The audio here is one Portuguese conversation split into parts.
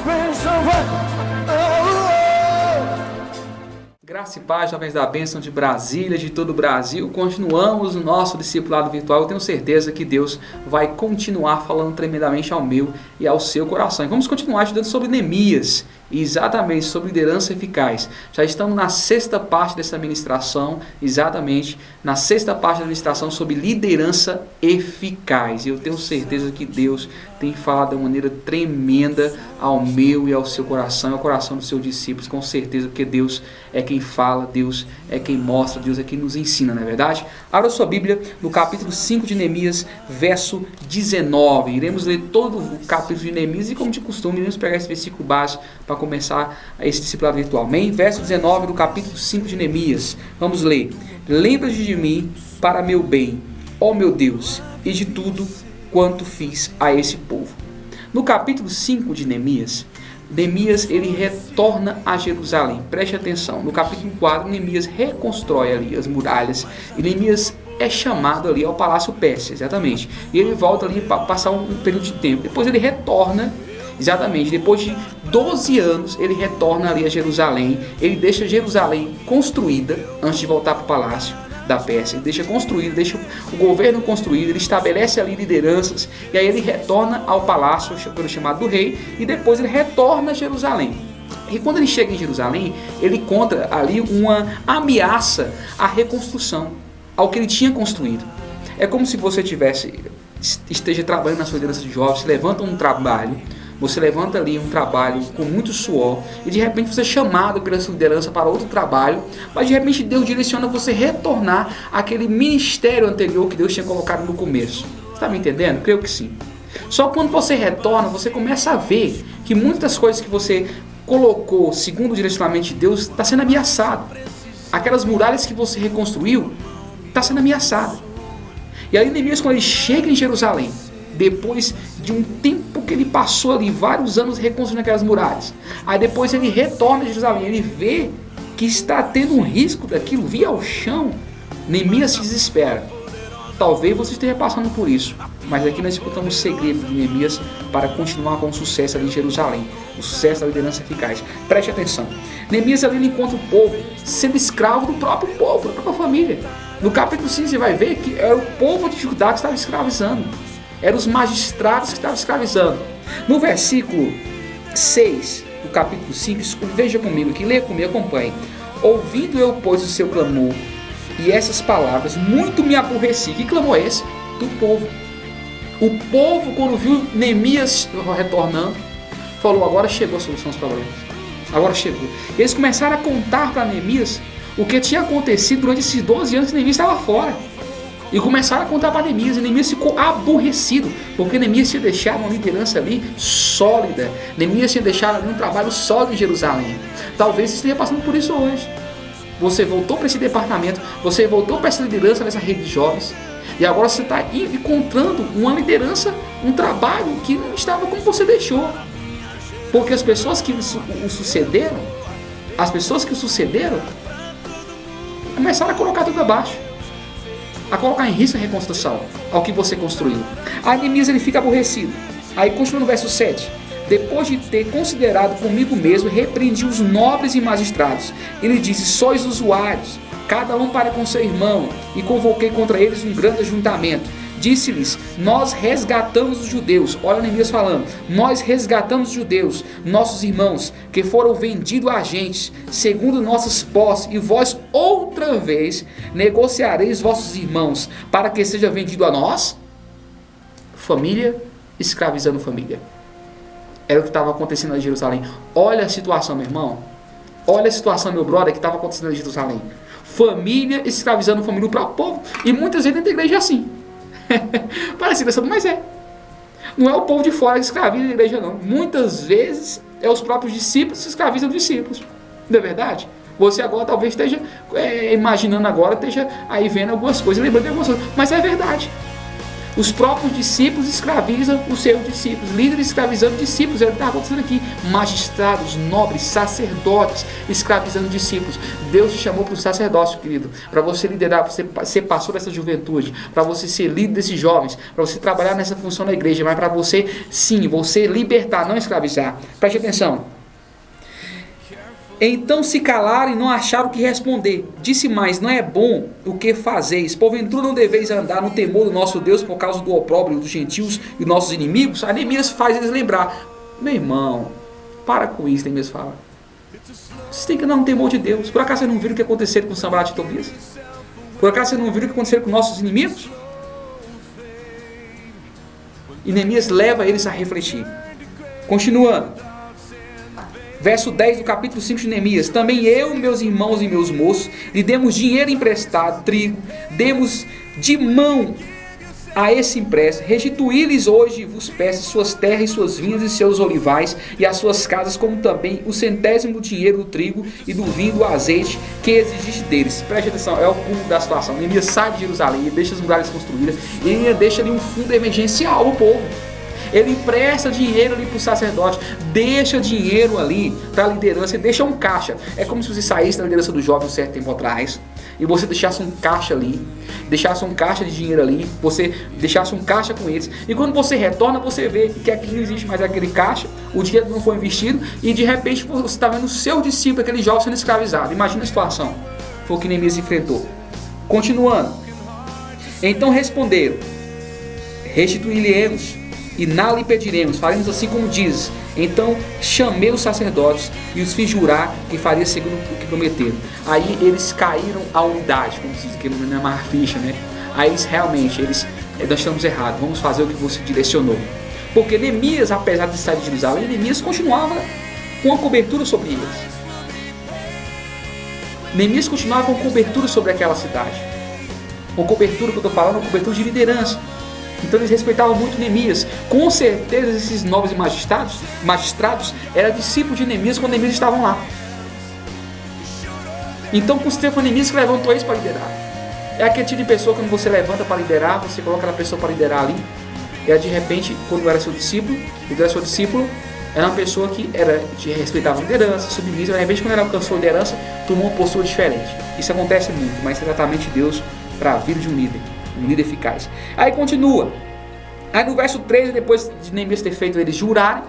bênção vai. Graça e paz, jovens da bênção de Brasília, de todo o Brasil. Continuamos o nosso discipulado virtual. Eu tenho certeza que Deus vai continuar falando tremendamente ao meu e ao seu coração. E vamos continuar estudando sobre Neemias, exatamente sobre liderança eficaz. Já estamos na sexta parte dessa ministração, exatamente na sexta parte da ministração sobre liderança eficaz. E eu tenho certeza que Deus tem falado de maneira tremenda ao meu e ao seu coração, ao coração dos seus discípulos, com certeza, porque Deus é quem fala, Deus é quem mostra, Deus é quem nos ensina, não é verdade? Abra sua Bíblia no capítulo 5 de Neemias, verso 19. Iremos ler todo o capítulo de Neemias e, como de costume, iremos pegar esse versículo básico para começar esse discipulado virtual. Amém? Verso 19 do capítulo 5 de Neemias. Vamos ler. Lembra-te de mim para meu bem, ó meu Deus, e de tudo quanto fiz a esse povo. No capítulo 5 de Neemias, ele retorna a Jerusalém. Preste atenção. No capítulo 4, Neemias reconstrói ali as muralhas. E Neemias é chamado ali ao Palácio Persa, exatamente. E ele volta ali para passar um período de tempo. Depois ele retorna, exatamente, depois de 12 anos, ele retorna ali a Jerusalém. Ele deixa Jerusalém construída antes de voltar para o palácio da Pérsia. Ele deixa construído, deixa o governo construído, ele estabelece ali lideranças, e aí ele retorna ao palácio, pelo chamado do rei, e depois ele retorna a Jerusalém. E quando ele chega em Jerusalém, ele encontra ali uma ameaça à reconstrução, ao que ele tinha construído. É como se você esteja trabalhando na sua liderança de jovens, você levanta um trabalho, você levanta ali um trabalho com muito suor e de repente você é chamado pela sua liderança para outro trabalho, mas de repente Deus direciona você retornar àquele ministério anterior que Deus tinha colocado no começo. Você está me entendendo? Creio que sim. Só quando você retorna, você começa a ver que muitas das coisas que você colocou segundo o direcionamento de Deus está sendo ameaçado. Aquelas muralhas que você reconstruiu está sendo ameaçada. E aí Neemias, quando ele chega em Jerusalém, depois de um tempo que ele passou ali, vários anos reconstruindo aquelas muralhas, aí depois ele retorna a Jerusalém, ele vê que está tendo um risco daquilo vir ao chão. Neemias se desespera. Talvez você esteja passando por isso, mas aqui nós escutamos o segredo de Neemias para continuar com o sucesso ali em Jerusalém, o sucesso da liderança eficaz. Preste atenção. Neemias ali encontra o povo sendo escravo do próprio povo, da própria família. No capítulo 5 você vai ver que era o povo de Judá que estava escravizando. Eram os magistrados que estavam escravizando. No versículo 6 do capítulo 5, veja comigo aqui, leia comigo, acompanhe. Ouvindo eu, pois, o seu clamor e essas palavras, muito me aborreci. Que clamor é esse? Do povo. O povo, quando viu Neemias retornando, falou: agora chegou a solução dos problemas. Agora chegou. Eles começaram a contar para Neemias o que tinha acontecido durante esses 12 anos que Neemias estava fora. E começaram a contar para Neemias, e Neemias ficou aborrecido, porque Neemias tinha deixado uma liderança ali sólida, Neemias tinha deixado ali um trabalho sólido em Jerusalém. Talvez você esteja passando por isso hoje. Você voltou para esse departamento, você voltou para essa liderança nessa rede de jovens, e agora você está encontrando uma liderança, um trabalho que não estava como você deixou. Porque as pessoas que o sucederam, começaram a colocar tudo abaixo, a colocar em risco a reconstrução, ao que você construiu. Aí Neemias ele fica aborrecido. Aí continua no verso 7. Depois de ter considerado comigo mesmo, repreendi os nobres e magistrados. Ele disse: sois usuários, cada um para com seu irmão, e convoquei contra eles um grande ajuntamento. Disse-lhes: nós resgatamos os judeus. Olha Neemias falando: nós resgatamos os judeus, nossos irmãos, que foram vendidos a agentes, segundo nossas posses, e vós outra vez negociareis vossos irmãos, para que seja vendido a nós? Família escravizando família. Era o que estava acontecendo em Jerusalém. Olha a situação, meu irmão. Olha a situação, meu brother, que estava acontecendo em Jerusalém. Família escravizando família, o próprio povo. E muitas vezes dentro da igreja é assim. Parece engraçado, mas é. Não é o povo de fora que escraviza a igreja, não. Muitas vezes é os próprios discípulos que escravizam os discípulos. Não é verdade? Você agora talvez esteja imaginando agora, esteja aí vendo algumas coisas, lembrando de algumas coisas. Mas é verdade. Os próprios discípulos escravizam os seus discípulos, líderes escravizando discípulos, é o que está acontecendo aqui. Magistrados, nobres, sacerdotes escravizando discípulos. Deus te chamou para o sacerdócio, querido, para você liderar, para você ser pastor dessa juventude, para você ser líder desses jovens, para você trabalhar nessa função na igreja, mas para você, sim, você libertar, não escravizar. Preste atenção. Então se calaram e não acharam o que responder. Disse mais, não é bom o que fazeis. Porventura não deveis andar no temor do nosso Deus por causa do opróbrio dos gentios e nossos inimigos? A Neemias faz eles lembrar. Meu irmão, para com isso, Neemias fala. Vocês têm que andar no temor de Deus. Por acaso você não viram o que aconteceu com Sanbalate e Tobias? Por acaso você não viram o que aconteceu com nossos inimigos? E Neemias leva eles a refletir. Continuando. Verso 10 do capítulo 5 de Neemias. Também eu, meus irmãos e meus moços, lhe demos dinheiro emprestado, trigo, demos de mão a esse empréstimo. Restituí-lhes hoje vos peço suas terras, suas vinhas e seus olivais, e as suas casas, como também o 100º dinheiro do trigo e do vinho, do azeite, que exigiste deles. Preste atenção, é o cúmulo da situação. Neemias sai de Jerusalém, deixa as muralhas construídas, e ele deixa ali um fundo emergencial ao povo. Ele empresta dinheiro ali para o sacerdote, deixa dinheiro ali para a liderança, deixa um caixa. É como se você saísse da liderança do jovem um certo tempo atrás e você deixasse um caixa ali, deixasse um caixa de dinheiro ali, você deixasse um caixa com eles. E quando você retorna, você vê que aqui não existe mais aquele caixa, o dinheiro não foi investido e de repente você está vendo o seu discípulo, aquele jovem, sendo escravizado. Imagina a situação. Foi o que Neemias enfrentou. Continuando. Então responderam: restituí-lhe-emos e nada lhe pediremos, faremos assim como diz. Então chamei os sacerdotes e os fiz jurar que faria segundo o que prometeram. Aí eles caíram à unidade, como se diz, que não é mais ficha, né? Aí eles realmente, nós estamos errados, vamos fazer o que você direcionou. Porque Neemias, apesar de sair de Jerusalém, Neemias continuava com uma cobertura sobre eles. Neemias continuava com cobertura sobre aquela cidade. Com cobertura que eu estou falando, uma cobertura de liderança. Então eles respeitavam muito Neemias. Com certeza esses nobres magistrados eram discípulos de Neemias quando Neemias estavam lá. Então com certeza foi Neemias que levantou eles para liderar. É aquele tipo de pessoa que quando você levanta para liderar, você coloca aquela pessoa para liderar ali, e aí, de repente, quando era seu discípulo, era uma pessoa que respeitava a liderança, submissa, mas de repente quando ele alcançou a liderança, tomou uma postura diferente. Isso acontece muito, mas é exatamente Deus para a vida de um líder eficaz. Aí continua. Aí no verso 13, depois de Neemias ter feito eles jurarem,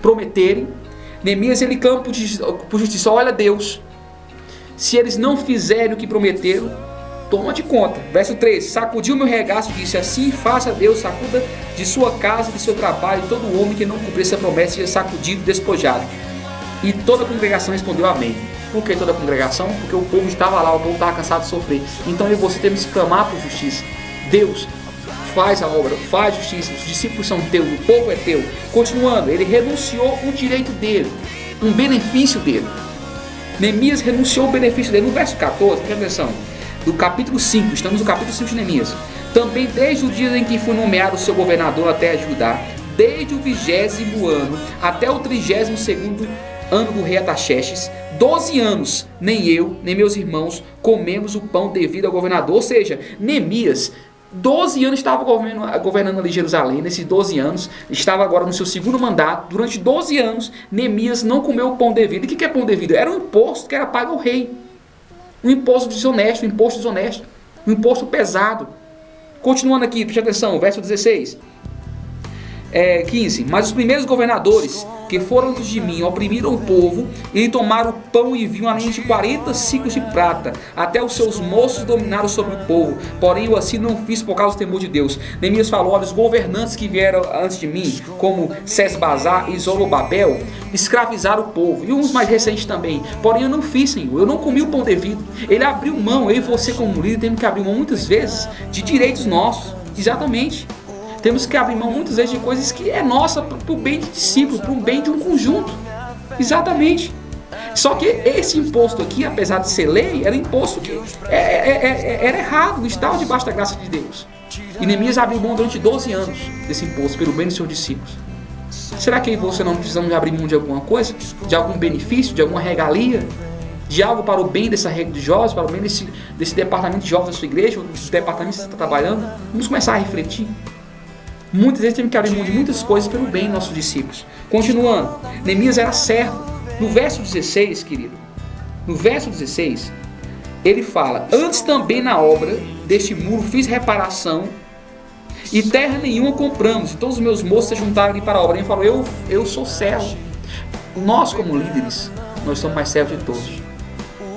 prometerem, Neemias ele clama por justiça. Olha Deus, se eles não fizerem o que prometeram, toma de conta. Verso 13, sacudiu meu regaço e disse: assim faça Deus, sacuda de sua casa, de seu trabalho, e todo homem que não cumprir essa promessa seja sacudido, despojado. E toda a congregação respondeu amém. Por que toda a congregação? Porque o povo estava lá, o povo estava cansado de sofrer. Então eu e você temos que clamar por justiça. Deus, faz a obra, faz justiça, os discípulos são teus, o povo é teu. Continuando, ele renunciou um direito dele, um benefício dele. Neemias renunciou o benefício dele. No verso 14, presta atenção, do capítulo 5, estamos no capítulo 5 de Neemias. Também desde o dia em que foi nomeado o seu governador na terra de Judá, desde o 20º ano até o 32º ano do rei Artaxerxes, 12 anos, nem eu, nem meus irmãos comemos o pão devido ao governador. Ou seja, Neemias, 12 anos estava governando ali Jerusalém. Nesses 12 anos, estava agora no seu segundo mandato. Durante 12 anos, Neemias não comeu o pão devido. E o que é pão devido? Era um imposto que era pago ao rei. Um imposto desonesto, um imposto pesado. Continuando aqui, preste atenção, verso 16. 15. Mas os primeiros governadores que foram antes de mim oprimiram o povo e tomaram pão e vinho além de 40 ciclos de prata. Até os seus moços dominaram sobre o povo. Porém eu assim não fiz por causa do temor de Deus. Neemias falou: olha, os governantes que vieram antes de mim, como Sesbazar e Zorobabel, escravizaram o povo. E uns mais recentes também. Porém eu não fiz, Senhor. Eu não comi o pão devido. Ele abriu mão. Eu e você como líder temos que abrir mão muitas vezes de direitos nossos. Exatamente. Temos que abrir mão muitas vezes de coisas que é nossa para o bem de discípulo, para o bem de um conjunto. Exatamente. Só que esse imposto aqui, apesar de ser lei, era imposto que era errado, não estava debaixo da graça de Deus. E Neemias abriu mão durante 12 anos desse imposto, pelo bem dos seus discípulos. Será que você não precisamos abrir mão de alguma coisa? De algum benefício, de alguma regalia? de algo para o bem dessa rede de jovens, para o bem desse departamento de jovens da sua igreja, dos departamentos que você está trabalhando? Vamos começar a refletir. Muitas vezes temos que abrir mão de muitas coisas pelo bem dos nossos discípulos. Continuando, Neemias era servo. No verso 16, querido, no verso 16, ele fala: antes também na obra deste muro fiz reparação, e terra nenhuma compramos, e todos os meus moços se juntaram ali para a obra. Ele falou: eu sou servo. Nós, como líderes, nós somos mais servos de todos.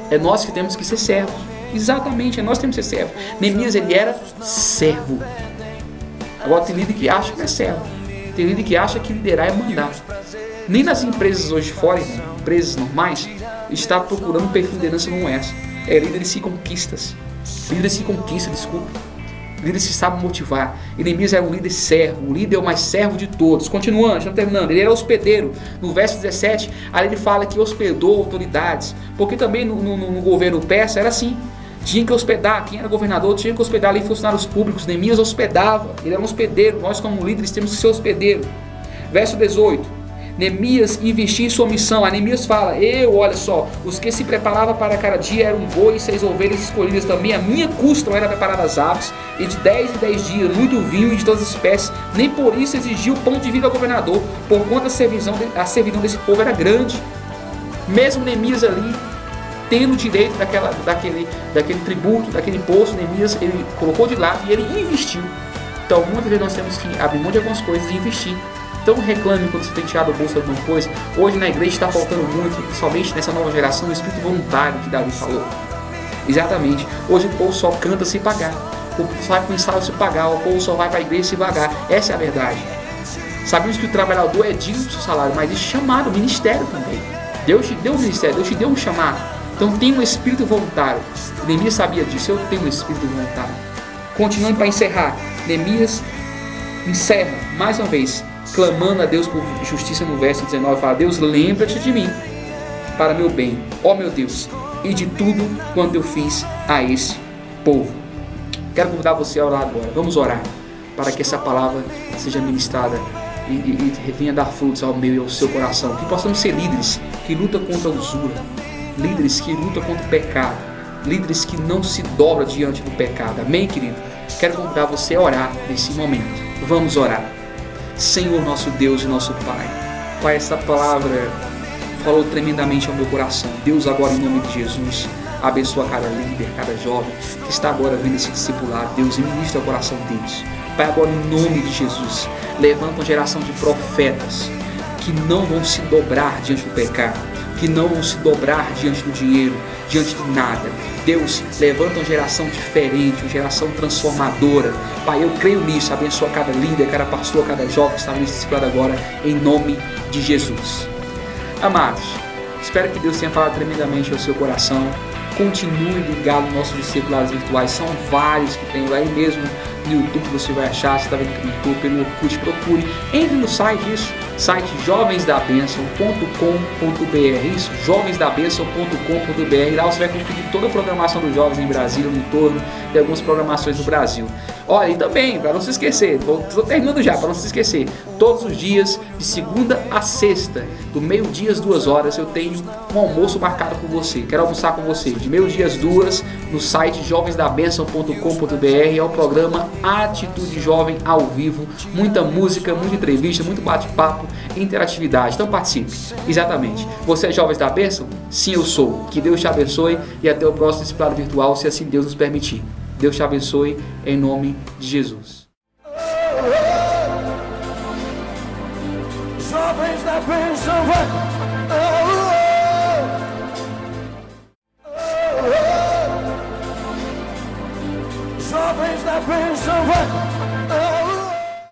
É nós que temos que ser servos. Exatamente, é nós que temos que ser servos. Neemias, ele era servo. Agora tem líder que acha que é servo. Tem líder que acha que liderar é mandar. Nem nas empresas hoje fora, empresas normais, está procurando um perfil de liderança não é essa. É líderes que conquistam. Líderes que conquistam, desculpa. Líderes que sabem motivar. E Neemias era um líder servo. O líder é o mais servo de todos. Continuando, estamos terminando. Ele era hospedeiro. No verso 17, ali ele fala que hospedou autoridades. Porque também no governo persa era assim. Tinha que hospedar, quem era governador tinha que hospedar ali funcionários públicos. Neemias hospedava, ele era um hospedeiro. Nós, como líderes, temos que ser hospedeiro. Verso 18: Neemias investia em sua missão. A Neemias fala: olha só, os que se preparavam para cada dia eram boi e 6 ovelhas escolhidas também. A minha custa era preparada as aves, e de 10 em 10 dias, muito vinho e de todas as espécies. Nem por isso exigia o pão de vida ao governador, porquanto a servidão desse povo era grande. Mesmo Neemias ali, tendo direito daquele tributo, daquele imposto, Neemias, ele colocou de lado e ele investiu. Então, muitas vezes nós temos que abrir mão de algumas coisas e investir. Então, reclame quando você tem tirado o bolso de alguma coisa. Hoje na igreja está faltando muito, principalmente nessa nova geração, o espírito voluntário que Davi falou. Exatamente. Hoje o povo só canta se pagar. O povo só vai para o ensaio se pagar. O povo só vai para a igreja se pagar. Essa é a verdade. Sabemos que o trabalhador é digno do seu salário, mas existe chamado, ministério também. Deus te deu um ministério, Deus te deu um chamado. Então tem um espírito voluntário. Neemias sabia disso, eu tenho um espírito voluntário. Continuando para encerrar, Neemias encerra mais uma vez, clamando a Deus por justiça no verso 19, fala: Deus, lembra-te de mim, para meu bem, ó meu Deus, e de tudo quanto eu fiz a esse povo. Quero convidar você a orar agora. Vamos orar, para que essa palavra seja ministrada e venha dar frutos ao meu e ao seu coração. Que possamos ser líderes que lutam contra a usura, líderes que lutam contra o pecado, líderes que não se dobram diante do pecado. Amém, querido? Quero convidar você a orar nesse momento. Vamos orar. Senhor, nosso Deus e nosso Pai, Pai, essa palavra falou tremendamente ao meu coração. Deus, agora em nome de Jesus, abençoa cada líder, cada jovem que está agora vendo esse discipulado. Deus, e ministra o coração deles. Pai, agora em nome de Jesus, levanta uma geração de profetas que não vão se dobrar diante do pecado, que não vão se dobrar diante do dinheiro, diante de nada. Deus, levanta uma geração diferente, uma geração transformadora. Pai, eu creio nisso. Abençoa cada líder, cada pastor, cada jovem que está nesse discipulado agora, em nome de Jesus. Amados, espero que Deus tenha falado tremendamente ao seu coração. Continue ligado nos nossos discipulados virtuais. São vários que tem aí mesmo no YouTube, você vai achar. Se está vendo pelo YouTube, pelo Orkut, procure. Entre no site site jovensdabenção.com.br. Isso, jovensdabenção.com.br. Lá você vai conferir toda a programação dos jovens em Brasília, no entorno, tem algumas programações do Brasil. Olha, e também, para não se esquecer, estou terminando já, para não se esquecer, todos os dias, de segunda a sexta, do meio-dia às 2 horas, eu tenho um almoço marcado com você. Quero almoçar com você, de meio-dia às 2, no site jovensdabenção.com.br. é o programa Atitude Jovem ao vivo, muita música, muita entrevista, muito bate-papo, interatividade. Então participe. Exatamente. Você é Jovens da Bênção? Sim, eu sou. Que Deus te abençoe e até o próximo discipulado virtual, se assim Deus nos permitir. Deus te abençoe em nome de Jesus. Jovens da Bênção, vai!